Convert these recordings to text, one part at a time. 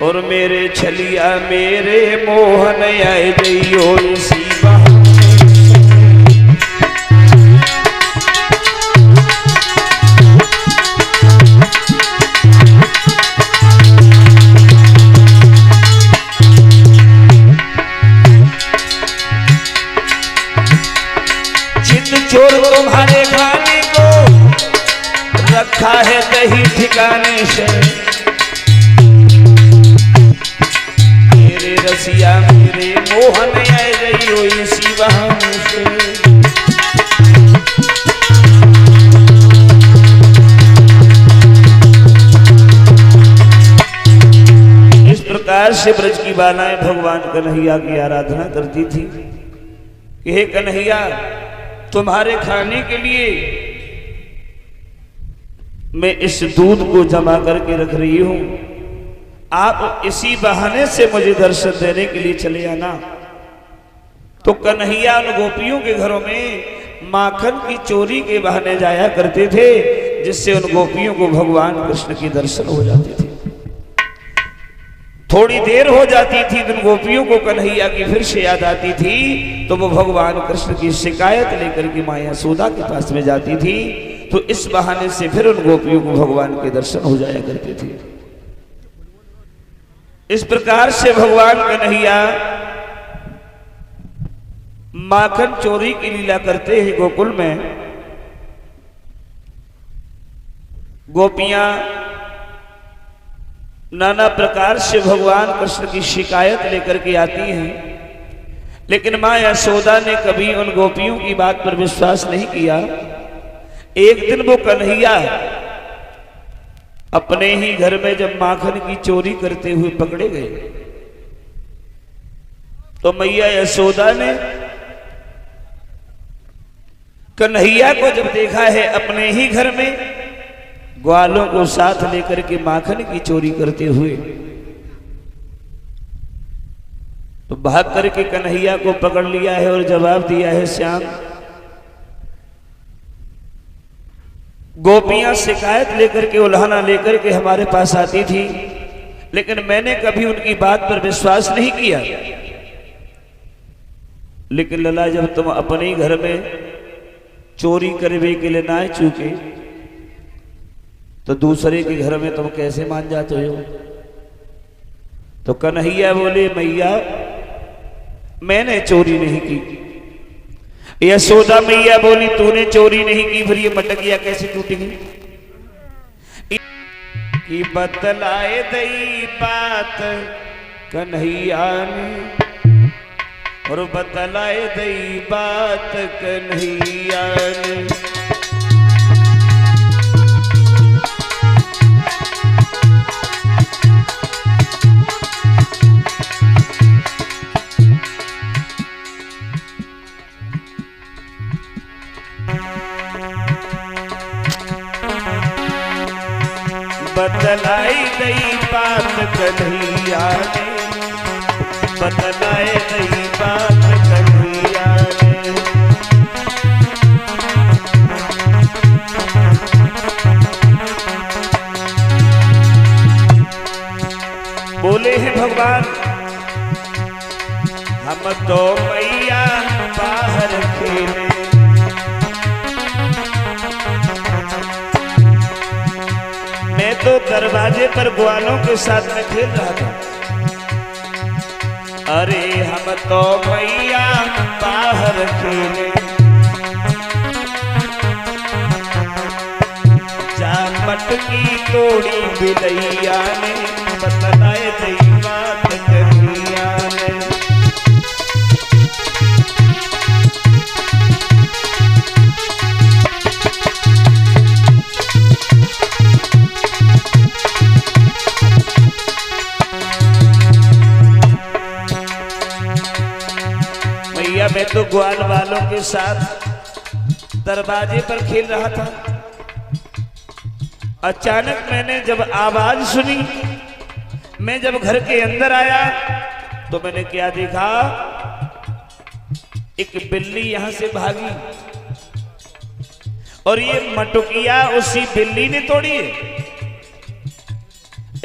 और मेरे छलिया मेरे मोहन आए जइयो इसी चोर तुम्हारे खाने को रखा है दही ठिकाने से। मेरे रसिया मेरे मोहन आए रहियो इसी बहाने से। इस प्रकार से ब्रज की बालाएं भगवान कन्हैया की आराधना करती थी कि हे कन्हैया, तुम्हारे खाने के लिए मैं इस दूध को जमा करके रख रही हूं, आप इसी बहाने से मुझे दर्शन देने के लिए चले आना। तो कन्हैया उन गोपियों के घरों में माखन की चोरी के बहाने जाया करते थे, जिससे उन गोपियों को भगवान कृष्ण के दर्शन हो जाते थे। थोड़ी देर हो जाती थी तो गोपियों को कन्हैया की फिर से याद आती थी, तो वो भगवान कृष्ण की शिकायत लेकर के माँ यशोदा के पास में जाती थी। तो इस बहाने से फिर उन गोपियों को भगवान के दर्शन हो जाया करते थे। इस प्रकार से भगवान कन्हैया माखन चोरी की लीला करते हैं गोकुल में। गोपियां नाना प्रकार से भगवान कृष्ण की शिकायत लेकर के आती हैं, लेकिन मां यशोदा ने कभी उन गोपियों की बात पर विश्वास नहीं किया। एक दिन वो कन्हैया अपने ही घर में जब माखन की चोरी करते हुए पकड़े गए, तो मैया यशोदा ने कन्हैया को जब देखा है अपने ही घर में ग्वालों को साथ लेकर के माखन की चोरी करते हुए, तो भाग करके कन्हैया को पकड़ लिया है और जवाब दिया है, श्याम, गोपियां शिकायत लेकर के उल्हाना लेकर के हमारे पास आती थी, लेकिन मैंने कभी उनकी बात पर विश्वास नहीं किया। लेकिन लला, जब तुम अपने ही घर में चोरी करने के लिए ना चूके, तो दूसरे के घर में तुम कैसे मान जाते हो? तो कन्हैया बोले, मैया मैंने चोरी नहीं की। यशोदा मैया बोली, तूने चोरी नहीं की, फिर ये मटकिया कैसे टूटेगी? कि बतलाए दई बात कन्हैया ने, और बतलाए दई बात कन्हैया ने। बतलाई गई बात कन्हैया ने, बतलाई गई बात कन्हैया ने। बोले हैं भगवान, हम तो मैया बाहर खेले, मैं तो दरवाजे पर ग्वालों के साथ में खेल रहा था। अरे हम तो मैया बाहर खेले, जा मटकी तोड़ी बिलैया ने, बतलाए दई बात कन्हैया ने। मैं तो ग्वाल वालों के साथ दरवाजे पर खेल रहा था। अचानक मैंने जब आवाज सुनी, मैं जब घर के अंदर आया तो मैंने क्या देखा, एक बिल्ली यहां से भागी और ये मटुकिया उसी बिल्ली ने तोड़ी है।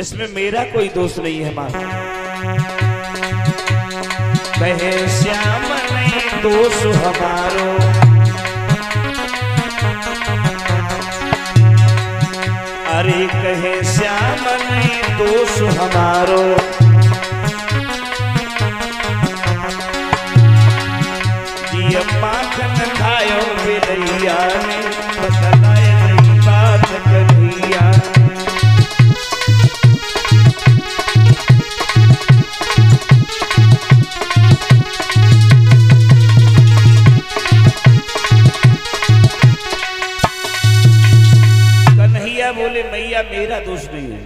इसमें मेरा कोई दोष नहीं है मां। कहे श्याम नहीं दोष हमारो, अरे कहे श्याम नहीं दोष हमारो, जी माखन खायो बिलैया ने बतलाए नहीं बात कन्हैया। कन्हैया बोले मैया मेरा दोष नहीं है,